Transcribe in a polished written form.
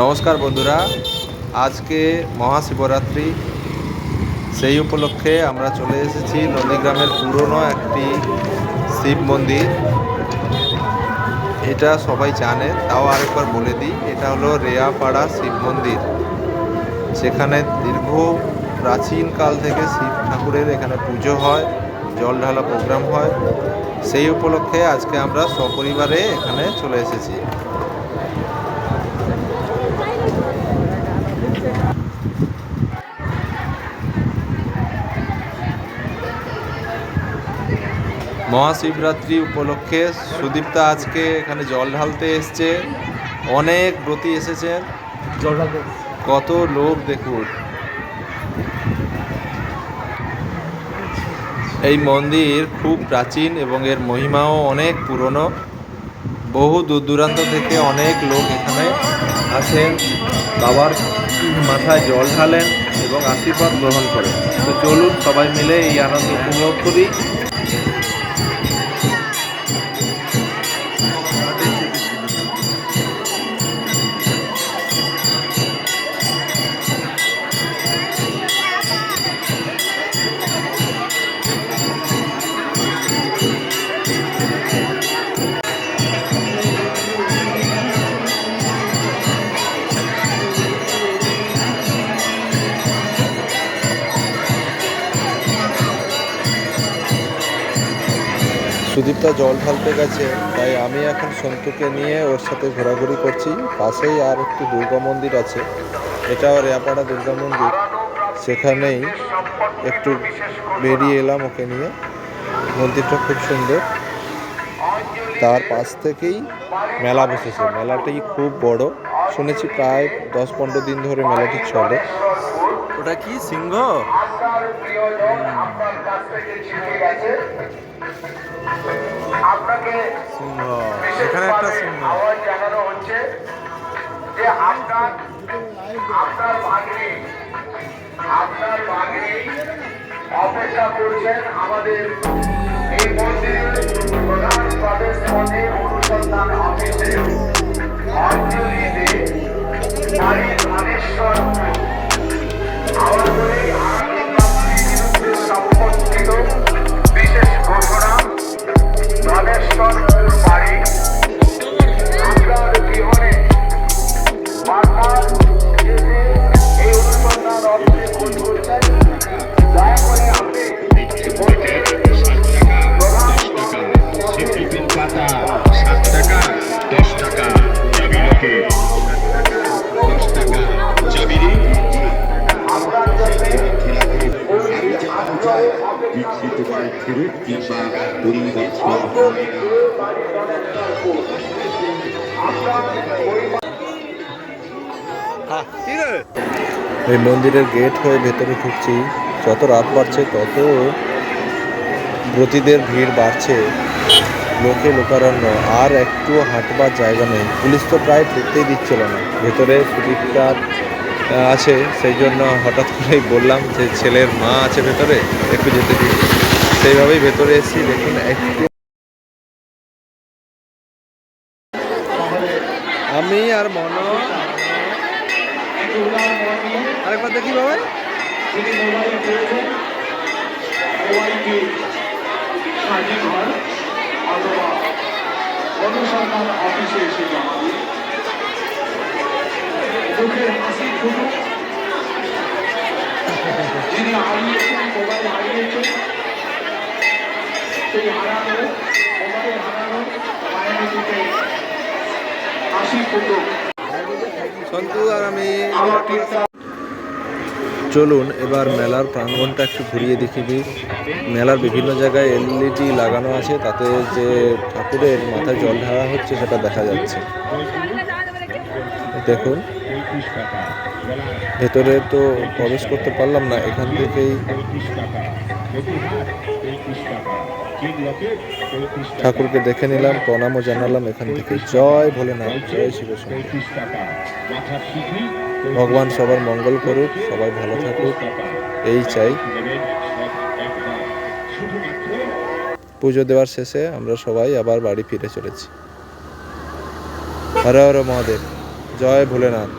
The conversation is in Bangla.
নমস্কার বন্ধুরা, আজকে মহাশিবরাত্রি। সেই উপলক্ষে আমরা চলে এসেছি নন্দীগ্রামের পুরনো একটি শিব মন্দির। এটা সবাই জানে, তাও আরেকবার বলে দিই, এটা হলো রেয়াপাড়া শিব মন্দির। সেখানে দীর্ঘ প্রাচীনকাল থেকে শিব ঠাকুরের এখানে পুজো হয়, জল ঢালা প্রোগ্রাম হয়। সেই উপলক্ষে আজকে আমরা সপরিবারে এখানে চলে এসেছি। মহাশিবরাত্রি উপলক্ষে সুদীপ্তা আজকে এখানে জল ঢালতে এসছে। অনেক ব্রতী এসেছেন, জল ঢালতে কত লোক দেখুন। এই মন্দির খুব প্রাচীন এবং এর মহিমাও অনেক পুরনো। বহু দূর দূরান্ত থেকে অনেক লোক এখানে আসেন, বাবার মাথায় জল ঢালেন এবং আশীর্বাদ গ্রহণ করেন। তো চলুন সবাই মিলে এই আনন্দ উপভোগ করি। সুদীপ্তা জল ঢালতে গেছে, তাই আমি এখন সন্তুকে নিয়ে ওর সাথে ঘোরাঘুরি করছি। পাশেই আর একটি দুর্গা মন্দির আছে, এটাও রেয়াপাড়া দুর্গা মন্দির। সেখানেই একটু বেরিয়ে এলাম ওকে নিয়ে। মন্দিরটা খুব সুন্দর। তার পাশ থেকেই মেলা বসেছে, মেলাটি খুব বড়। শুনেছি প্রায় 10-15 দিন ধরে মেলাটি চলে। ওটা কি সিংহ? সিংহ, এখানে একটা সিংহ। জানানো হচ্ছে যে আপনার ভাগ্নে অপেক্ষা করছেন আমাদের এই মন্দিরের প্রধান প্রবেশ পথে অনুসন্ধান অফিসে অঞ্জলি দে নারী ধানেশ্বর আবার করে সম্পর্কিত বিশেষ ঘোষণা। ধানেশ্বরপুর বাড়ি আপনার জীবনে বারবার এই অনুসন্ধান অফিসে খোঁজ করছেন। দয়া করে আপনি এই মন্দিরের গেট হয়ে ভেতরে ঢুকছি। যত রাত বাড়ছে তত ব্রতীদের ভিড় বাড়ছে, লোকে লোকারণ্য, আর একটু হাঁটবার জায়গা নেই। পুলিশ তো প্রায় ঢুকতেই দিচ্ছিল না। ভেতরে সুদীপ্তার আছে, সেই জন্য হঠাৎ করেই বললাম যে ছেলের মা আছে ভেতরে, একটু যেতে দিন। সেইভাবেই ভেতরে এসেছি। দেখুন একটু আমি আর মনো আরেকবার দেখি বাবা। অনুসন্ধান অফিসে এসে জমা দিন। চোখের হাসি ফুটুক। যিনি হারিয়েছেন, মোবাইল হারিয়েছেন, সেই হারানো মোবাইল হারানো মায়ের দিকে হাসি ফুটুক। সন্তু আর আমি চলুন এবার মেলার প্রাঙ্গণটা একটু ঘুরিয়ে দেখি। মেলার বিভিন্ন জায়গায় এলইডি লাগানো আছে, তাতে যে ঠাকুরের মাথায় জল ঢালা হচ্ছে সেটা দেখা যাচ্ছে। দেখুন, ভেতরে তো প্রবেশ করতে পারলাম না, এখান থেকেই ঠাকুরকে দেখে নিলাম, প্রণামও জানালাম এখান থেকে। জয় ভোলেনাথ, জয় শিবশঙ্কর। ভগবান সবার মঙ্গল করুক, সবাই ভালো থাকুক, এই চাই। পুজো দেওয়ার শেষে আমরা সবাই আবার বাড়ি ফিরে চলেছি। হর হর মহাদেব। জয় ভোলেনাথ।